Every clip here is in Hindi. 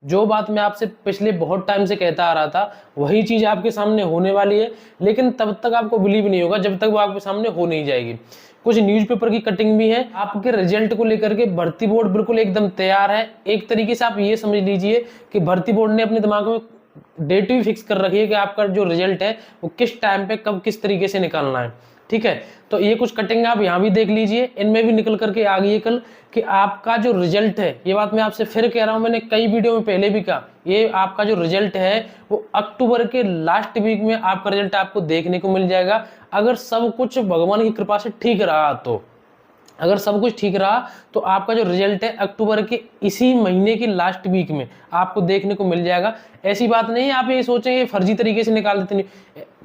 जो बात मैं आपसे पिछले बहुत टाइम से कहता आ रहा था, वही चीज़ आपके सामने होने वाली है, लेकिन तब तक आपको बिलीव नहीं होगा जब तक वो आपके सामने हो नहीं जाएगी। कुछ न्यूज़पेपर की कटिंग भी है। आपके रिजल्ट को लेकर के भर्ती बोर्ड बिल्कुल एकदम तैयार है। एक तरीके से आप ये समझ लीजिए कि भर्ती बोर्ड ने अपने दिमाग में डेट भी फिक्स कर रखी है कि आपका जो रिजल्ट है वो किस टाइम पे कब किस तरीके से निकालना है। ठीक है, तो ये कुछ कटिंग आप यहाँ भी देख लीजिए, इनमें भी निकल करके आ गई है कल कि आपका जो रिजल्ट है, ये बात मैं आपसे फिर कह रहा हूँ, मैंने कई वीडियो में पहले भी कहा, ये आपका जो रिजल्ट है वो अक्टूबर के लास्ट वीक में आपका रिजल्ट आपको देखने को मिल जाएगा, अगर सब कुछ भगवान की कृपा से ठीक रहा तो। अगर सब कुछ ठीक रहा तो आपका जो रिजल्ट है अक्टूबर के इसी महीने की लास्ट वीक में आपको देखने को मिल जाएगा। ऐसी बात नहीं है आप ये सोचेंगे फर्जी तरीके से निकाल देते, नहीं,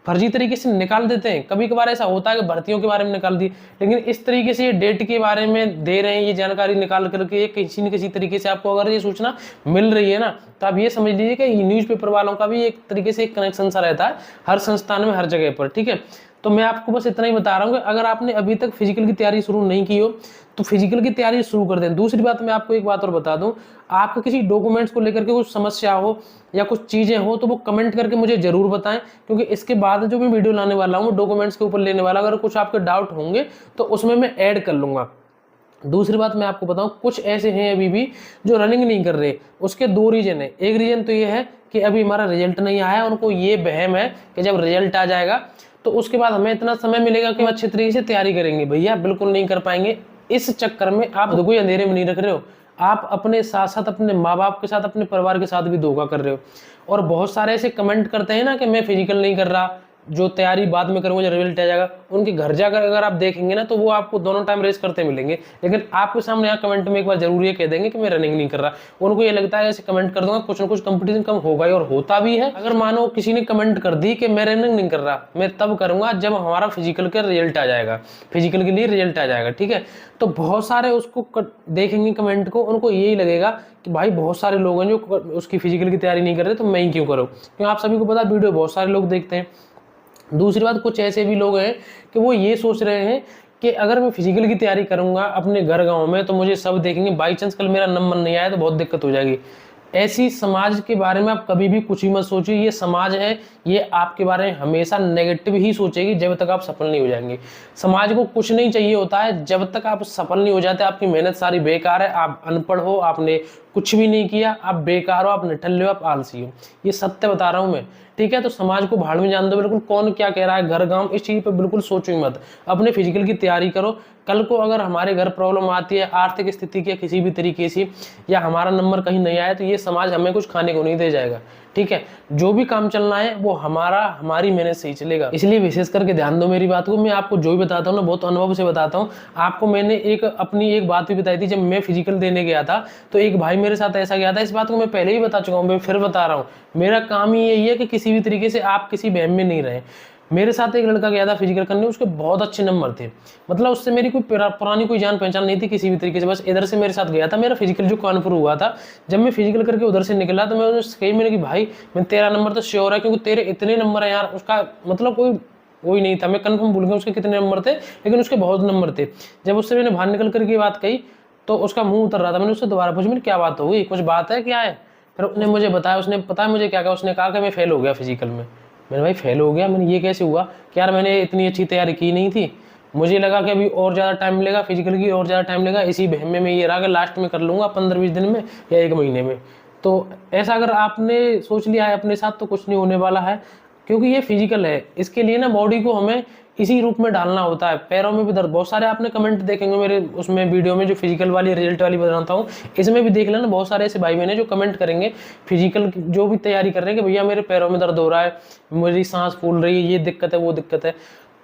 फर्जी तरीके से निकाल देते हैं, कभी कभार ऐसा होता है कि भर्तियों के बारे में निकाल दी, लेकिन इस तरीके से ये डेट के बारे में दे रहे हैं, ये जानकारी निकाल करके किसी न किसी तरीके से आपको अगर ये सूचना मिल रही है ना, तो आप ये समझ लीजिए कि न्यूज़पेपर वालों का भी एक तरीके से एक कनेक्शन सा रहता है हर संस्थान में, हर जगह पर। ठीक है, तो मैं आपको बस इतना ही बता रहा हूँ कि अगर आपने अभी तक फिजिकल की तैयारी शुरू नहीं की हो तो फिजिकल की तैयारी शुरू कर दें। दूसरी बात मैं आपको एक बात और बता दूं, आपके किसी डॉक्यूमेंट्स को लेकर के कुछ समस्या हो या कुछ चीजें हो तो वो कमेंट करके मुझे जरूर बताएं, क्योंकि इसके बाद जो मैं वीडियो लाने वाला हूँ डॉक्यूमेंट्स के ऊपर लेने वाला, अगर कुछ आपके डाउट होंगे तो उसमें मैं ऐड कर लूंगा। दूसरी बात मैं आपको बताऊं, कुछ ऐसे हैं अभी भी जो रनिंग नहीं कर रहे, उसके दो रीजन है। एक रीजन तो ये है कि अभी हमारा रिजल्ट नहीं आया, उनको ये वहम है कि जब रिजल्ट आ जाएगा तो उसके बाद हमें इतना समय मिलेगा कि हम अच्छे तरीके से तैयारी करेंगे। भैया बिल्कुल नहीं कर पाएंगे। इस चक्कर में आप कोई अंधेरे में नहीं रख रहे हो, आप अपने साथ साथ अपने माँ बाप के साथ, अपने परिवार के साथ भी धोखा कर रहे हो। और बहुत सारे ऐसे कमेंट करते हैं ना कि मैं फिजिकल नहीं कर रहा, जो तैयारी बाद में करूंगा जब रिजल्ट आ जाएगा, उनके घर जाकर अगर आप देखेंगे ना तो वो आपको दोनों टाइम रेस करते मिलेंगे, लेकिन आपके सामने यहाँ कमेंट में एक बार जरूर ये कह देंगे कि मैं रनिंग नहीं कर रहा। उनको ये लगता है ऐसे कमेंट कर दूंगा कुछ ना कुछ कंपटीशन कम होगा ही, और होता भी है। अगर मानो किसी ने कमेंट कर दी कि मैं रनिंग नहीं कर रहा, मैं तब करूंगा जब हमारा फिजिकल का रिजल्ट आ जाएगा, फिजिकल के लिए रिजल्ट आ जाएगा। ठीक है, तो बहुत सारे उसको देखेंगे कमेंट को, उनको यही लगेगा कि भाई बहुत सारे लोग हैं जो उसकी फिजिकल की तैयारी नहीं कर रहे तो मैं ही क्यों करूँ, क्योंकि आप सभी को पता वीडियो बहुत सारे लोग देखते हैं। दूसरी बात, कुछ ऐसे भी लोग हैं कि वो ये सोच रहे हैं कि अगर मैं फिजिकल की तैयारी करूंगा अपने घर गांव में तो मुझे सब देखेंगे, बाई चांस कल मेरा नंबर नहीं आया तो बहुत दिक्कत हो जाएगी। ऐसी समाज के बारे में आप कभी भी कुछ ही मत सोचिए। ये समाज है, ये आपके बारे में हमेशा नेगेटिव ही सोचेगी जब तक आप सफल नहीं हो जाएंगे। समाज को कुछ नहीं चाहिए होता है जब तक आप सफल नहीं हो जाते, आपकी मेहनत सारी बेकार है, आप अनपढ़ हो, आपने कुछ भी नहीं किया, आप बेकार हो, आप निठल्ले हो, आप आलसी हो, ये सत्य बता रहा हूं मैं। ठीक है, तो समाज को भाड़ में जान दो बिल्कुल, कौन क्या कह रहा है, घर गांव, इस चीज पे बिल्कुल सोचो ही मत। अपने फिजिकल की तैयारी करो। कल को अगर हमारे घर प्रॉब्लम आती है आर्थिक स्थिति की किसी भी तरीके से, या हमारा नंबर कहीं नहीं आया, तो ये समाज हमें कुछ खाने को नहीं दे जाएगा। ठीक है, जो भी काम चलना है वो हमारी मेहनत से ही चलेगा। इसलिए विशेष करके ध्यान दो मेरी बात को। मैं आपको जो भी बताता हूँ ना बहुत अनुभव से बताता हूँ। आपको मैंने अपनी एक बात भी बताई थी, जब मैं फिजिकल देने गया था तो एक भाई मेरे साथ ऐसा गया था। इस बात को मैं पहले ही बता चुका हूँ, मैं फिर बता रहा हूँ। मेरा काम ही यही है कि किसी भी तरीके से आप किसी बहम में नहीं रहे। मेरे साथ एक लड़का गया था फिजिकल करने, उसके बहुत अच्छे नंबर थे, मतलब उससे मेरी कोई पुरानी कोई जान पहचान नहीं थी किसी भी तरीके से, बस इधर से मेरे साथ गया था। मेरा फिजिकल जो कानपुर हुआ था, जब मैं फिजिकल करके उधर से निकला तो मैं उससे कही, मैंने कि भाई मैं तेरा नंबर तो श्योर है, क्योंकि तेरे इतने नंबर है यार। उसका मतलब कोई नहीं था, मैं कन्फर्म भूल गया उसके कितने नंबर थे, लेकिन उसके बहुत नंबर थे। जब उससे मैंने बाहर निकल करके बात कही तो उसका मुंह उतर रहा था। मैंने उससे दोबारा पूछा, मैंने क्या बात हो गई, कुछ बात है क्या है? फिर उसने मुझे बताया, उसने पता है मुझे क्या कहा, उसने कहा कि मैं फेल हो गया फिजिकल में। मैंने भाई फेल हो गया? मैंने ये कैसे हुआ कि यार मैंने इतनी अच्छी तैयारी की नहीं थी, मुझे लगा कि अभी और ज़्यादा टाइम मिलेगा, फिजिकल की और ज़्यादा टाइम लेगा, इसी बहमे में ये रहा कि लास्ट में कर लूँगा 15-20 दिन में या 1 महीने में। तो ऐसा अगर आपने सोच लिया है अपने साथ तो कुछ नहीं होने वाला है, क्योंकि ये फिजिकल है। इसके लिए ना बॉडी को हमें इसी रूप में डालना होता है। पैरों में भी दर्द, बहुत सारे आपने कमेंट देखेंगे मेरे उसमें वीडियो में जो फिजिकल वाली रिजल्ट वाली बनाता हूँ, इसमें भी देख लेना, बहुत सारे ऐसे भाई बहन जो कमेंट करेंगे फिजिकल जो भी तैयारी कर रहे हैं कि भैया मेरे पैरों में दर्द हो रहा है, मेरी सांस फूल रही है, ये दिक्कत है वो दिक्कत है।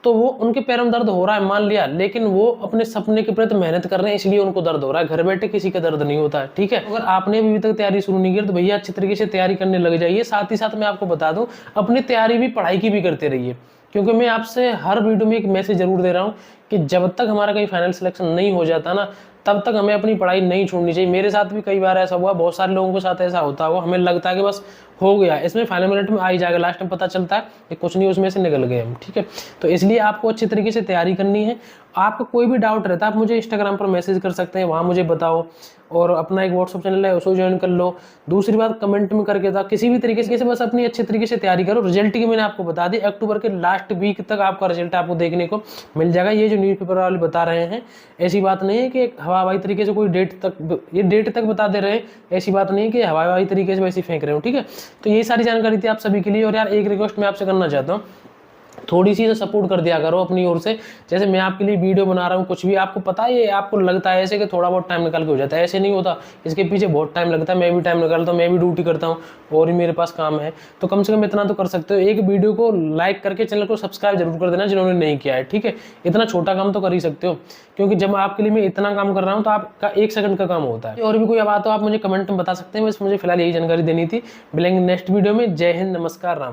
तो वो उनके पैरों में दर्द हो रहा है मान लिया, लेकिन वो अपने सपने के प्रति मेहनत कर रहे हैं इसलिए उनको दर्द हो रहा है। घर बैठे किसी का दर्द नहीं होता है। ठीक है, अगर आपने अभी तक तैयारी शुरू नहीं की तो भैया अच्छी तरीके से तैयारी करने लग जाइए। साथ ही साथ मैं आपको बता दूं, अपनी तैयारी भी पढ़ाई की भी करते रहिए, क्योंकि मैं आपसे हर वीडियो में एक मैसेज जरूर दे रहा हूँ कि जब तक हमारा कहीं फाइनल सिलेक्शन नहीं हो जाता ना, तब तक हमें अपनी पढ़ाई नहीं छोड़नी चाहिए। मेरे साथ भी कई बार ऐसा हुआ, बहुत सारे लोगों के साथ ऐसा होता हुआ, हमें लगता है कि बस हो गया, इसमें फाइनल मिनट में आ ही जाएगा, लास्ट में पता चलता है कि कुछ नहीं उसमें से निकल गए हम, ठीक है। तो इसलिए आपको अच्छी तरीके से तैयारी करनी है। आपका कोई भी डाउट रहता है आप मुझे इंस्टाग्राम पर मैसेज कर सकते हैं, वहाँ मुझे बताओ, और अपना एक व्हाट्सअप चैनल है उसको ज्वाइन कर लो। दूसरी बात, कमेंट में करके था किसी भी तरीके से बस अपनी अच्छे तरीके से तैयारी करो। रिजल्ट की मैंने आपको बता दी, अक्टूबर के लास्ट वीक तक आपका रिजल्ट आपको देखने को मिल जाएगा। ये जो न्यूज़पेपर वाले बता रहे हैं, ऐसी बात नहीं है कि हवाई तरीके से कोई डेट तक, ये डेट तक बता दे रहे हैं, ऐसी बात नहीं है कि हवाई तरीके से वैसे फेंक रहे हो, ठीक है। तो ये सारी जानकारी थी आप सभी के लिए। और यार एक रिक्वेस्ट मैं आपसे करना चाहता हूँ, थोड़ी सी सपोर्ट कर दिया करो अपनी ओर से। जैसे मैं आपके लिए वीडियो बना रहा हूँ, कुछ भी आपको पता है, ये आपको लगता है ऐसे कि थोड़ा बहुत टाइम निकाल के हो जाता है, ऐसे नहीं होता, इसके पीछे बहुत टाइम लगता है। मैं भी टाइम निकालता हूँ, मैं भी ड्यूटी करता हूँ और ही मेरे पास काम है। तो कम से कम इतना तो कर सकते हो, एक वीडियो को लाइक करके चैनल को सब्सक्राइब जरूर कर देना जिन्होंने नहीं किया है, ठीक है। इतना छोटा काम तो कर ही सकते हो, क्योंकि जब आपके लिए मैं इतना काम कर रहा हूँ तो आपका 1 सेकंड का काम होता है। और भी कोई बात हो आप मुझे कमेंट में बता सकते हैं, बस मुझे फिलहाल यही जानकारी देनी थी। मिलेंगे नेक्स्ट वीडियो में। जय हिंद, नमस्कार, राम।